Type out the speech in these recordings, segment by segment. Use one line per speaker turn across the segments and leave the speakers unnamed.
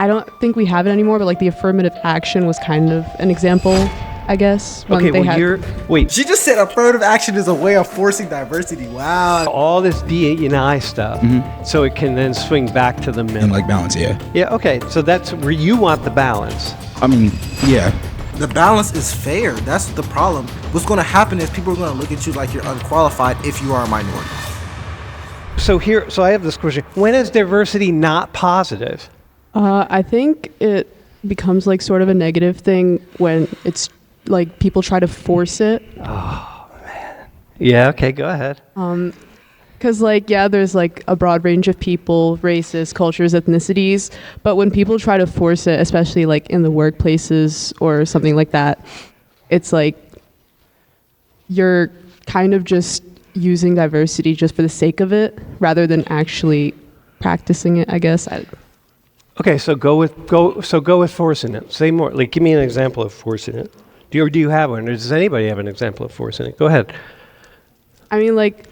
I don't think we have it anymore, but like the affirmative action was kind of an example, I guess. When
Okay,
they
well, wait.
She just said affirmative action is a way of forcing diversity. Wow.
All this D&I stuff, so it can then swing back to the middle.
And like balance, yeah.
Yeah, okay, so that's where you want the balance.
I mean, yeah.
The balance is fair. That's the problem. What's going to happen is people are going to look at you like you're unqualified if you are a minority.
So I have this question. When is diversity not positive?
I think it becomes like sort of a negative thing when it's like people try to force it.
Oh, man. Yeah, okay, go ahead.
Because like, yeah, there's like a broad range of people, races, cultures, ethnicities. But when people try to force it, especially like in the workplaces or something like that, it's like you're kind of just using diversity just for the sake of it rather than actually practicing it, I guess.
Okay, so go with forcing it. Say more. Like, give me an example of forcing it. Do you have one? Or does anybody have an example of forcing it? Go ahead.
I mean, like,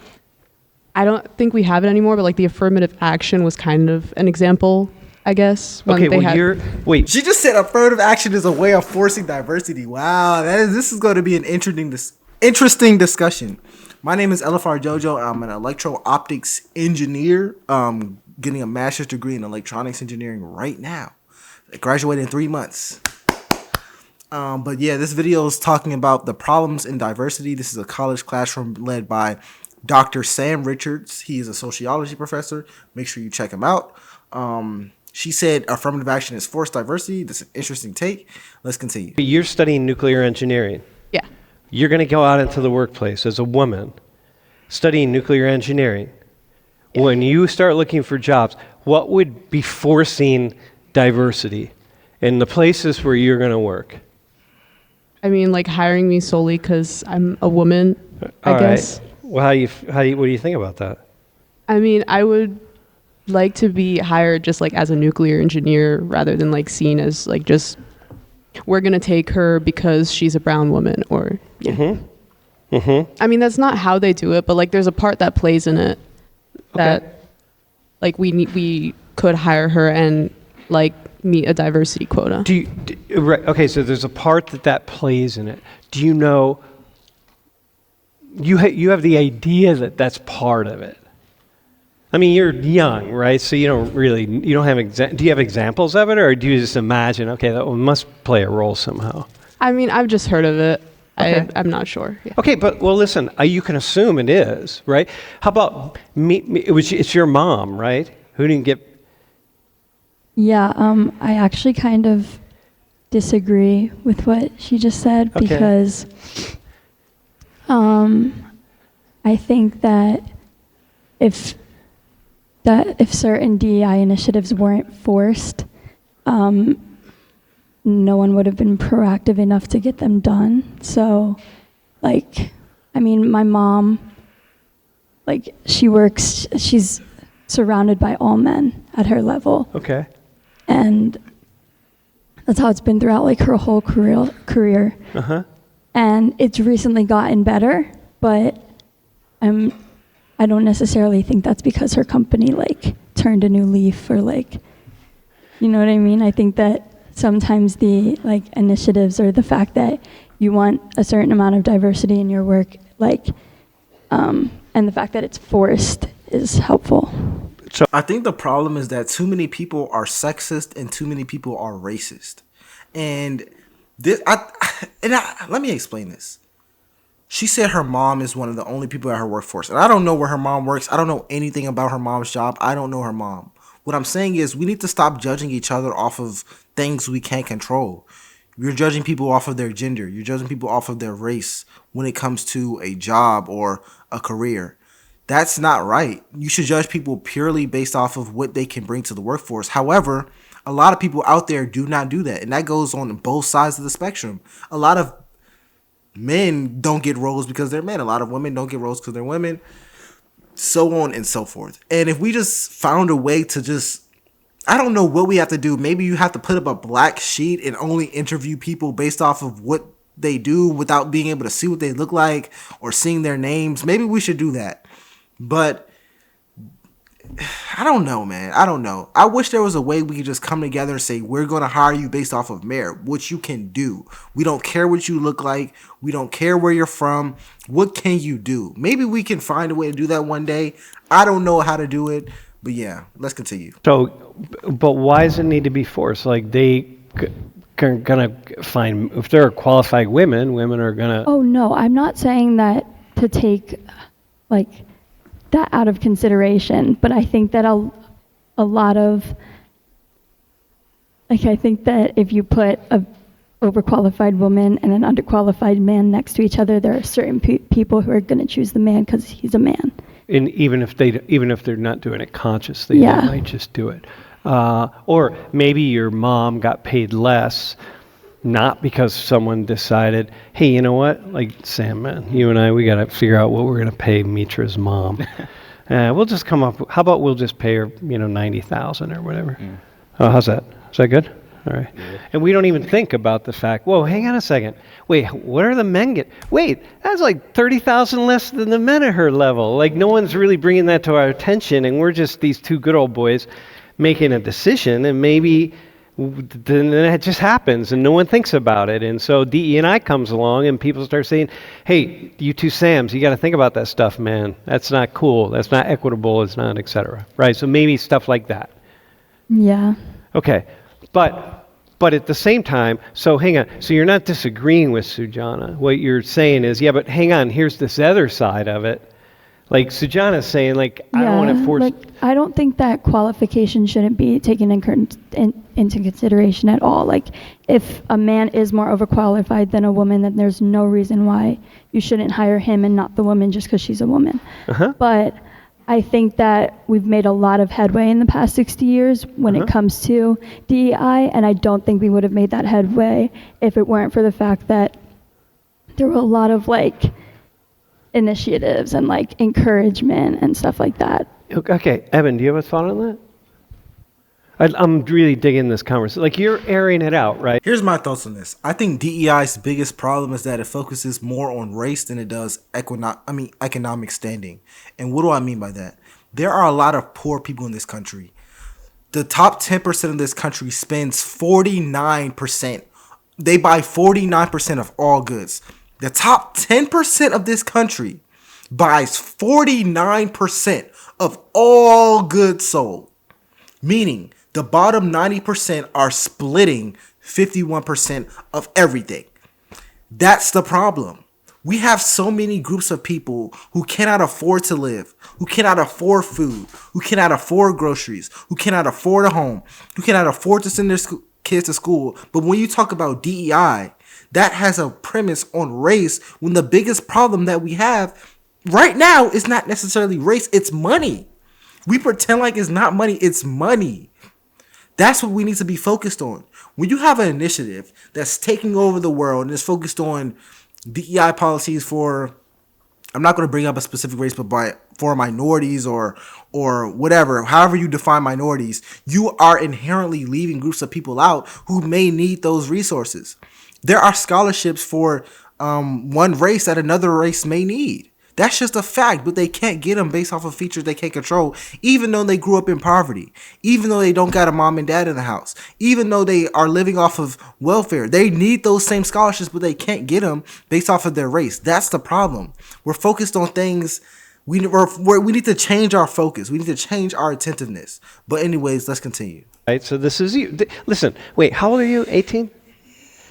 I don't think we have it anymore, but like the affirmative action was kind of an example, I guess.
Okay, well, wait.
She just said affirmative action is a way of forcing diversity. Wow, this is going to be an interesting discussion. My name is Elifar JoJo. I'm an electro-optics engineer, getting a master's degree in electronics engineering right now. I graduated in 3 months. But yeah, this video is talking about the problems in diversity. This is a college classroom led by Dr. Sam Richards. He is a sociology professor. Make sure you check him out. She said affirmative action is forced diversity. That's an interesting take. Let's continue.
You're studying nuclear engineering.
Yeah.
You're going to go out into the workplace as a woman studying nuclear engineering. Yeah. When you start looking for jobs, what would be forcing diversity in the places where you're going to work?
I mean, like hiring me solely because I'm a woman, I guess.
Right. Well, what do you think about that?
I mean, I would like to be hired just like as a nuclear engineer rather than like seen as like just we're going to take her because she's a brown woman or yeah.
Mm-hmm. Mm-hmm.
I mean, that's not how they do it, but like there's a part that plays in it that like we could hire her and like meet a diversity quota.
Right, okay, so there's a part that plays in it. Do you know, you have the idea that that's part of it? I mean, you're young, right? So you don't have do you have examples of it, or do you just imagine, okay, that one must play a role somehow?
I mean, I've just heard of it.
Okay.
I'm not sure. Yeah.
Okay, but well, listen, you can assume it is, right? How about it's your mom, right? Who didn't get...
Yeah, I actually kind of disagree with what she just said because I think that if certain DEI initiatives weren't forced, no one would have been proactive enough to get them done. So, like, I mean, my mom, like, she's surrounded by all men at her level.
Okay.
And that's how it's been throughout like her whole career.
Uh-huh.
And it's recently gotten better, but I don't necessarily think that's because her company like turned a new leaf or like, you know what I mean? I think that sometimes the like initiatives or the fact that you want a certain amount of diversity in your work, like, and the fact that it's forced is helpful.
So I think the problem is that too many people are sexist and too many people are racist. And let me explain this. She said her mom is one of the only people at her workforce. And I don't know where her mom works. I don't know anything about her mom's job. I don't know her mom. What I'm saying is we need to stop judging each other off of things we can't control. You're judging people off of their gender. You're judging people off of their race when it comes to a job or a career. That's not right. You should judge people purely based off of what they can bring to the workforce. However, a lot of people out there do not do that. And that goes on both sides of the spectrum. A lot of men don't get roles because they're men. A lot of women don't get roles because they're women. So on and so forth. And if we just found a way to just, I don't know what we have to do. Maybe you have to put up a black sheet and only interview people based off of what they do without being able to see what they look like or seeing their names. Maybe we should do that. But I don't know, man. I don't know. I wish there was a way we could just come together and say, we're going to hire you based off of merit, which you can do. We don't care what you look like. We don't care where you're from. What can you do? Maybe we can find a way to do that one day. I don't know how to do it, but yeah, let's continue.
So, but why does it need to be forced? Like gonna find, if there are qualified women are gonna.
Oh no, I'm not saying that to take like that out of consideration, but I think that a lot of, like, I think that if you put a overqualified woman and an underqualified man next to each other, there are certain people who are going to choose the man because he's a man.
And even if they're not doing it consciously,
Yeah.
they might just do it. Or maybe your mom got paid less, not because someone decided, hey, you know what? Like, Sam, man, you and I, we got to figure out what we're going to pay Mitra's mom. We'll just come up. How about we'll just pay her, $90,000 or whatever. Oh, how's that? Is that good? All right. Yeah. And we don't even think about the fact, whoa, hang on a second. Wait, what are the men get? Wait, that's like 30,000 less than the men at her level. Like, no one's really bringing that to our attention, and we're just these two good old boys making a decision, and maybe then it just happens and no one thinks about it. And so DE&I comes along and people start saying, hey, you two Sams, you got to think about that stuff, man. That's not cool. That's not equitable. It's not, et cetera. Right? So maybe stuff like that.
Yeah.
Okay. But at the same time, so hang on. So you're not disagreeing with Sujana. What you're saying is, yeah, but hang on. Here's this other side of it. Like Sujana's saying, like, I don't want to force.
Like, I don't think that qualification shouldn't be taken into consideration at all. Like, if a man is more overqualified than a woman, then there's no reason why you shouldn't hire him and not the woman just because she's a woman.
Uh-huh.
But I think that we've made a lot of headway in the past 60 years when it comes to DEI, and I don't think we would have made that headway if it weren't for the fact that there were a lot of, like, initiatives and like encouragement and stuff like that.
Okay, Evan, do you have a thought on that? I'm really digging this conversation. Like, you're airing it out, right?
Here's my thoughts on this. I think DEI's biggest problem is that it focuses more on race than it does economic standing. And what do I mean by that? There are a lot of poor people in this country. The top 10% of this country spends 49%. They buy 49% of all goods. The top 10% of this country buys 49% of all goods sold. Meaning the bottom 90% are splitting 51% of everything. That's the problem. We have so many groups of people who cannot afford to live, who cannot afford food, who cannot afford groceries, who cannot afford a home, who cannot afford to send their kids to school. But when you talk about DEI, that has a premise on race, when the biggest problem that we have right now is not necessarily race, it's money. We pretend like it's not money, it's money. That's what we need to be focused on. When you have an initiative that's taking over the world and is focused on DEI policies for, I'm not going to bring up a specific race, but for minorities or whatever, however you define minorities, you are inherently leaving groups of people out who may need those resources. There are scholarships for one race that another race may need. That's just a fact, but they can't get them based off of features they can't control, even though they grew up in poverty, even though they don't got a mom and dad in the house, even though they are living off of welfare. They need those same scholarships, but they can't get them based off of their race. That's the problem. We're focused on things. We need to change our focus. We need to change our attentiveness. But anyways, let's continue.
Right, so this is you. Listen, wait, how old are you? 18?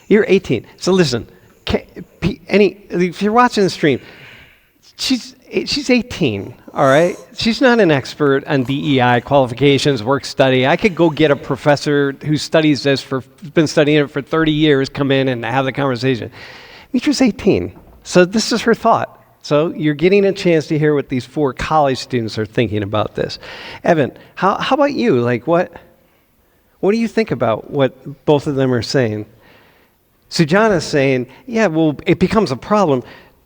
You're 18. So listen, if you're watching the stream, she's 18, all right? She's not an expert on DEI qualifications, work study. I could go get a professor who studies this been studying it for 30 years, come in and have the conversation. Mitra's 18, so this is her thought. So you're getting a chance to hear what these 4 college students are thinking about this. Evan, how about you? Like, what do you think about what both of them are saying? Sujana's saying, yeah, well, it becomes a problem.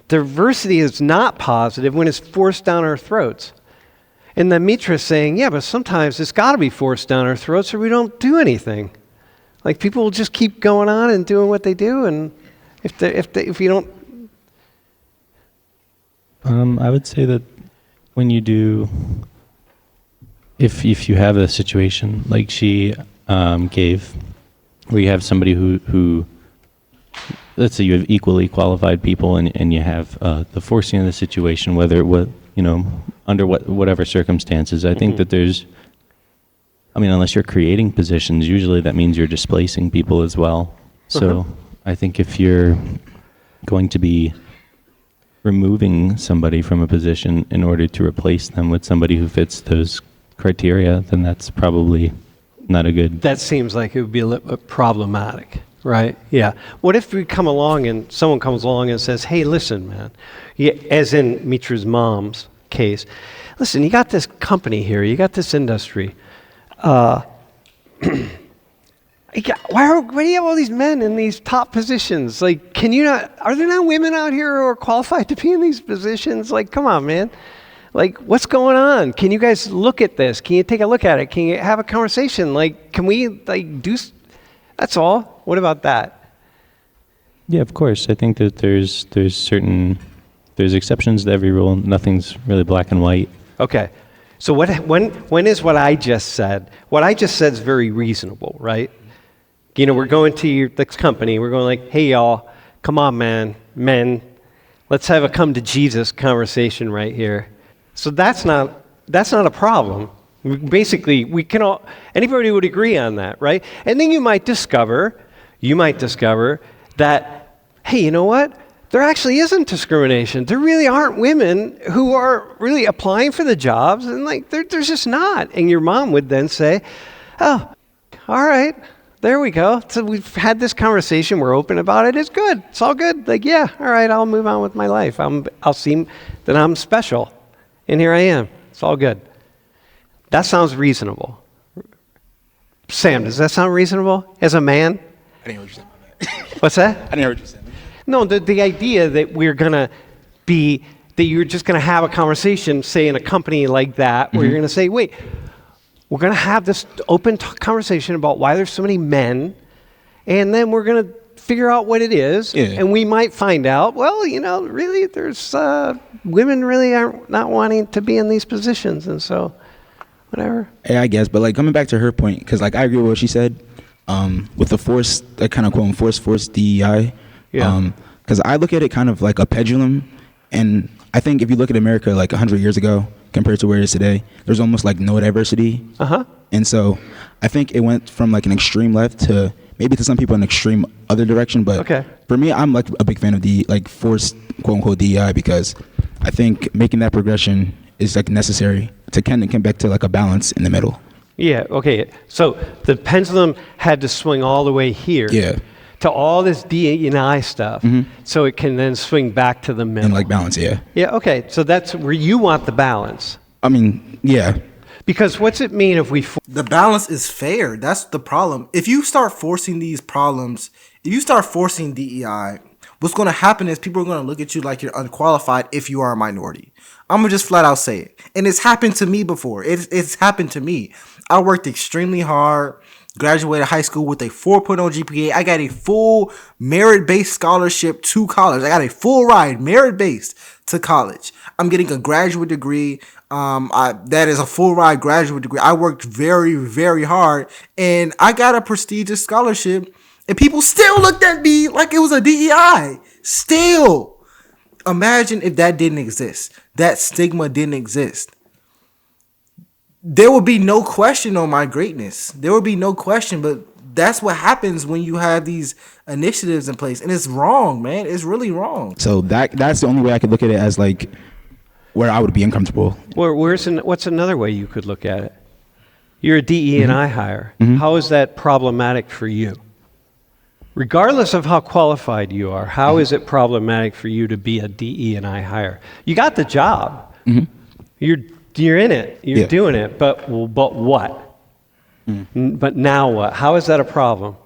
Diversity is not positive when it's forced down our throats. And then Mitra's saying, yeah, but sometimes it's got to be forced down our throats or we don't do anything. Like, people will just keep going on and doing what they do, and if you don't...
I would say that when you do if you have a situation like she gave, where you have somebody who let's say you have equally qualified people, and you have the forcing of the situation, whether it was, under whatever circumstances, I think that there's, unless you're creating positions, usually that means you're displacing people as well. So I think if you're going to be removing somebody from a position in order to replace them with somebody who fits those criteria, then that's probably not a good...
That seems like it would be a little problematic, right? Yeah. What if we come along and someone comes along and says, hey, listen, man, as in Mitra's mom's case, listen, you got this company here, you got this industry. Why do you have all these men in these top positions? Like, are there not women out here who are qualified to be in these positions? Like, come on, man. Like, what's going on? Can you guys look at this? Can you take a look at it? Can you have a conversation? Like, can we, that's all. What about that?
Yeah, of course. I think that there's exceptions to every rule. Nothing's really black and white.
Okay. So when is what I just said? What I just said is very reasonable, right? We're going to this company. We're going like, hey, y'all, come on, men. Let's have a come to Jesus conversation right here. So that's not a problem. Basically, anybody would agree on that, right? And then you might discover that, hey, you know what? There actually isn't discrimination. There really aren't women who are really applying for the jobs, and there's just not. And your mom would then say, oh, all right. There we go. So we've had this conversation. We're open about it. It's good. It's all good. Yeah, all right, I'll move on with my life. I'll see that I'm special. And here I am. It's all good. That sounds reasonable. Sam, does that sound reasonable as a man?
I didn't hear what you said.
What's that?
I didn't hear what you said.
No, the idea that that you're just going to have a conversation, say, in a company like that, where you're going to say, wait, we're going to have this open conversation about why there's so many men, and then we're going to figure out what it is, and we might find out, well, really, there's women really are not wanting to be in these positions, and so whatever.
Yeah, I guess, but coming back to her point, because I agree with what she said, with the force, kind of quote force DEI.
Yeah.
Because I look at it kind of like a pendulum, and I think if you look at America 100 years ago compared to where it is today, there's almost no diversity. And so I think it went from an extreme left to maybe to some people an extreme other direction. But for me, I'm a big fan of the forced quote unquote DEI, because I think making that progression is necessary to kind of come back to a balance in the middle.
Yeah. Okay. So the pendulum had to swing all the way here.
Yeah.
To all this DEI stuff, so it can then swing back to the middle.
And balance, yeah.
Yeah, okay, so that's where you want the balance.
Yeah.
Because what's it mean if we...
The balance is fair. That's the problem. If you start forcing these problems, if you start forcing DEI, what's going to happen is people are going to look at you like you're unqualified if you are a minority. I'm going to just flat out say it. And it's happened to me before. It's happened to me. I worked extremely hard. Graduated high school with a 4.0 GPA. I got a full merit-based scholarship to college. I got a full ride, merit-based, to college. I'm getting a graduate degree. That is a full ride graduate degree. I worked very, very hard, and I got a prestigious scholarship, and people still looked at me like it was a DEI. Still. Imagine if that didn't exist. That stigma didn't exist. There would be no question on my greatness. There would be no question, but that's what happens when you have these initiatives in place, and it's wrong, man. It's really wrong.
So that's the only way I could look at it, as where I would be uncomfortable.
What's another way you could look at it? You're a DE&I hire. How is that problematic for you? Regardless of how qualified you are, how is it problematic for you to be a DE&I hire? You got the job. You're in it. You're doing it. But what? But now what? How is that a problem?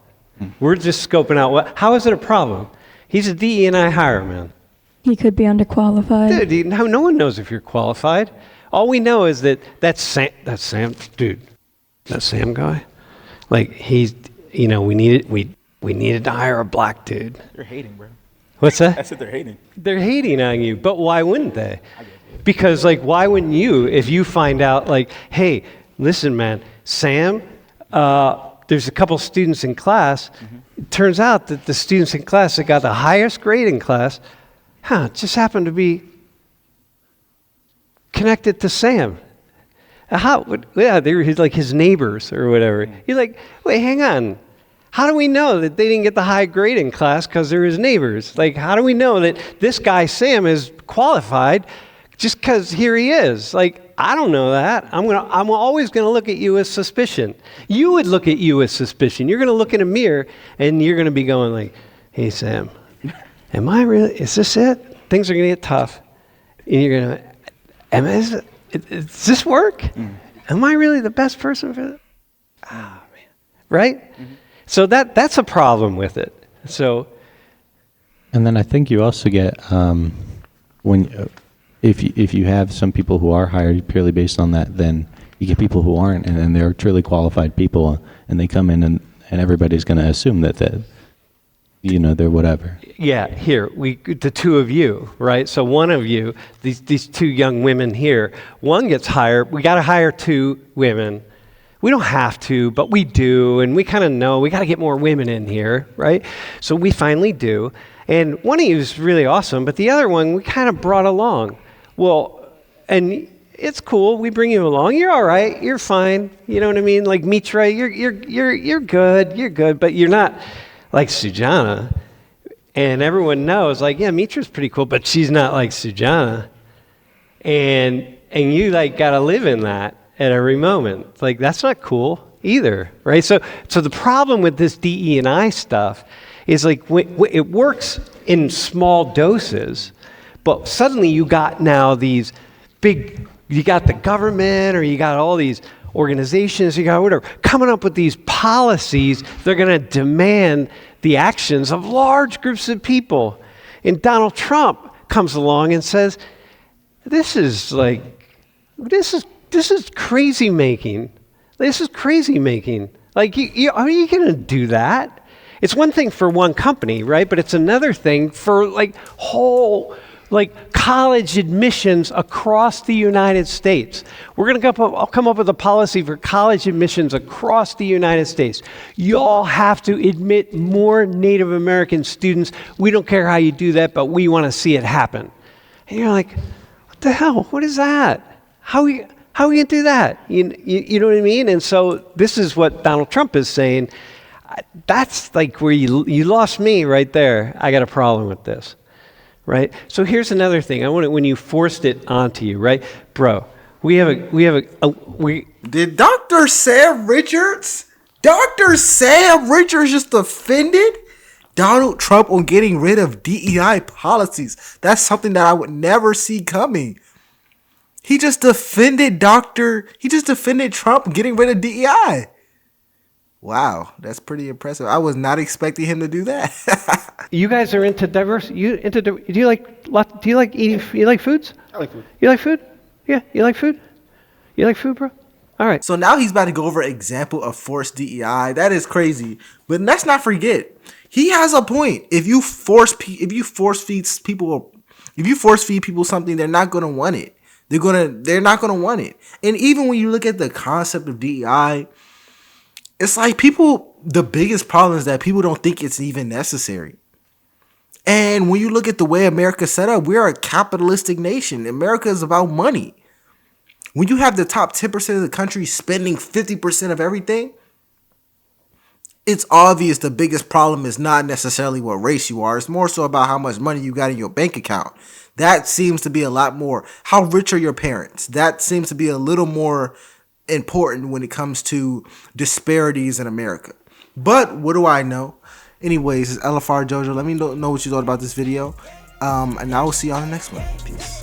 We're just scoping out how is it a problem? He's a DE&I hire, man.
He could be underqualified.
Dude, no one knows if you're qualified. All we know is that Sam, dude, that Sam guy, he's, we needed to hire a black dude.
They're hating, bro.
What's that?
I said they're hating.
They're hating on you, but why wouldn't they? Because why wouldn't you, if you find out hey, listen, man, Sam, there's a couple students in class. It turns out that the students in class that got the highest grade in class, just happened to be connected to Sam. Yeah, they were like his neighbors or whatever. You're like, wait, hang on. How do we know that they didn't get the high grade in class because they're his neighbors? Like, how do we know that this guy, Sam, is qualified just because here he is? Like, I don't know that. I'm always going to look at you with suspicion. You would look at you with suspicion. You're going to look in a mirror and you're going to be going like, hey, Sam, is this it? Things are going to get tough. And you're going to, does this work? Am I really the best person for this? Man. Right? So that's a problem with it. So,
and then I think you also get if you have some people who are hired purely based on that, then you get people who aren't, and then they're truly qualified people, and they come in and everybody's going to assume that they're whatever.
Yeah, here the two of you, right? So one of you, these two young women here, one gets hired. We got to hire two women. We don't have to, but we do, and we kind of know we got to get more women in here, right? So we finally do. And one of you is really awesome, but the other one we kind of brought along. Well, and it's cool. We bring you along. You're all right. You're fine. You know what I mean? Like Mitra, you're good. You're good, but you're not like Sujana. And everyone knows, like, yeah, Mitra's pretty cool, but she's not like Sujana. And you like got to live in that at every moment. Like, that's not cool either, right? So the problem with this DE&I stuff is like it works in small doses, but suddenly you got now these big, you got the government or you got all these organizations, you got whatever, coming up with these policies. They're going to demand the actions of large groups of people. And Donald Trump comes along and says, this is crazy making. This is crazy making. Like, are you going to do that? It's one thing for one company, right? But it's another thing for like whole college admissions across the United States. We're going to come up with a policy for college admissions across the United States. Y'all have to admit more Native American students. We don't care how you do that, but we want to see it happen. And you're like, what the hell? What is that? How are we going to do that? You know what I mean? And so this is what Donald Trump is saying. That's like where you lost me right there. I got a problem with this, right? So here's another thing. When you forced it onto you, right, bro?
Did Dr. Sam Richards just offended Donald Trump on getting rid of DEI policies? That's something that I would never see coming. He just defended Trump getting rid of DEI. Wow, that's pretty impressive. I was not expecting him to do that.
You guys are into diverse. Do you like eating? You like foods?
I like food.
You like food? Yeah, you like food? You like food, bro? All right.
So now he's about to go over an example of forced DEI. That is crazy. But let's not forget, he has a point. If you force feed people something, they're not gonna want it. They're not gonna want it. And even when you look at the concept of DEI, it's like the biggest problem is that people don't think it's even necessary. And when you look at the way America's set up, we're a capitalistic nation. America is about money. When you have the top 10% of the country spending 50% of everything, it's obvious the biggest problem is not necessarily what race you are. It's more so about how much money you got in your bank account. That seems to be a lot more. How rich are your parents? That seems to be a little more important when it comes to disparities in America. But what do I know? Anyways, it's LFR JoJo. Let me know what you thought about this video. And I will see you on the next one. Peace.